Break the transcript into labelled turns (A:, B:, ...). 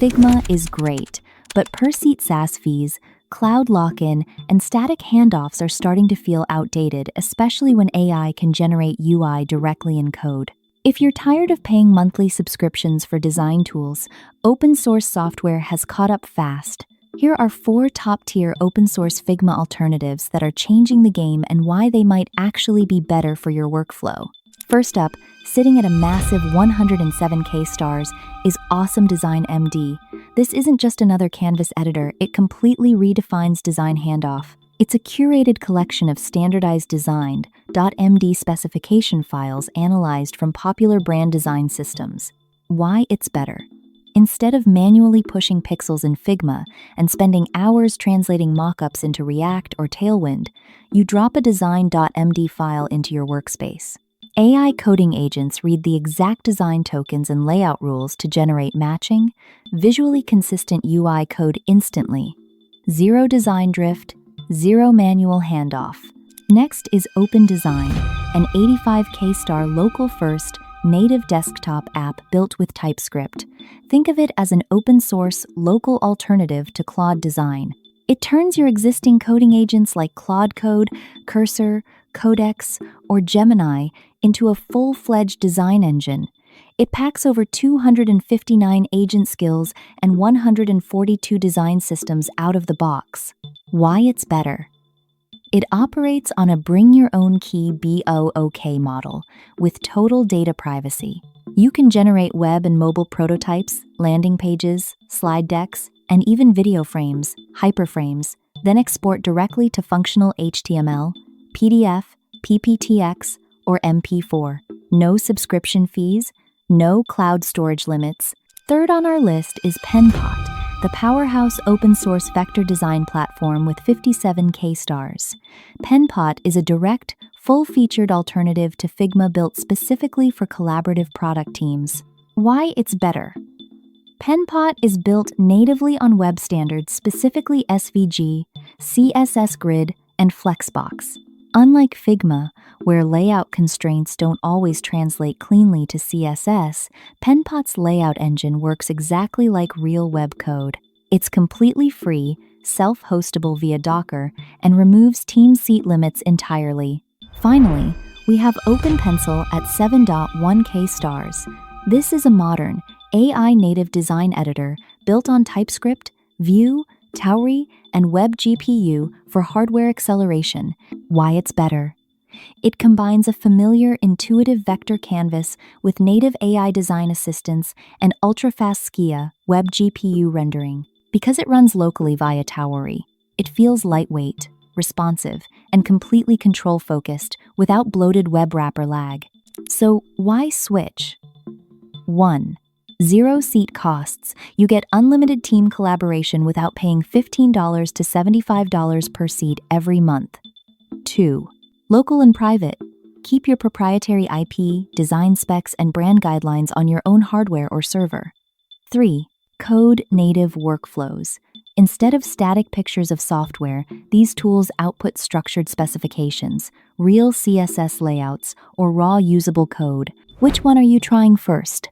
A: Figma is great, but per-seat SaaS fees, cloud lock-in, and static handoffs are starting to feel outdated, especially when AI can generate UI directly in code. If you're tired of paying monthly subscriptions for design tools, open-source software has caught up fast. Here are 4 top-tier open-source Figma alternatives that are changing the game and why they might actually be better for your workflow. First up, sitting at a massive 107K stars, is Awesome Design MD. This isn't just another canvas editor, it completely redefines design handoff. It's a curated collection of standardized design.md specification files analyzed from popular brand design systems. Why it's better. Instead of manually pushing pixels in Figma and spending hours translating mockups into React or Tailwind, you drop a design.md file into your workspace. AI coding agents read the exact design tokens and layout rules to generate matching, visually consistent UI code instantly. Zero design drift, zero manual handoff. Next is Open Design, an 85K star local-first, native desktop app built with TypeScript. Think of it as an open-source, local alternative to Claude Design. It turns your existing coding agents like Claude Code, Cursor, Codex, or Gemini into a full-fledged design engine. It packs over 259 agent skills and 142 design systems out of the box. Why it's better? It operates on a bring-your-own-key BOOK model with total data privacy. You can generate web and mobile prototypes, landing pages, slide decks, and even video frames, hyperframes, then export directly to functional HTML, PDF, PPTX, or MP4. No subscription fees, no cloud storage limits. Third on our list is Penpot, the powerhouse open-source vector design platform with 57K stars. Penpot is a direct, full-featured alternative to Figma built specifically for collaborative product teams. Why it's better? Penpot is built natively on web standards, specifically SVG, CSS Grid, and Flexbox. Unlike Figma, where layout constraints don't always translate cleanly to CSS, Penpot's layout engine works exactly like real web code. It's completely free, self-hostable via Docker, and removes team seat limits entirely. Finally, we have OpenPencil at 7.1K stars. This is a modern, AI-native design editor built on TypeScript, Vue, Tauri, and WebGPU for hardware acceleration. Why it's better? It combines a familiar, intuitive vector canvas with native AI design assistance and ultra-fast Skia WebGPU rendering. Because it runs locally via Tauri, it feels lightweight, responsive, and completely control-focused without bloated web wrapper lag. So why switch? 1. Zero seat costs. You get unlimited team collaboration without paying $15 to $75 per seat every month. 2. Local and private. Keep your proprietary IP, design specs, and brand guidelines on your own hardware or server. 3. Code native workflows. Instead of static pictures of software, these tools output structured specifications, real CSS layouts, or raw usable code. Which one are you trying first?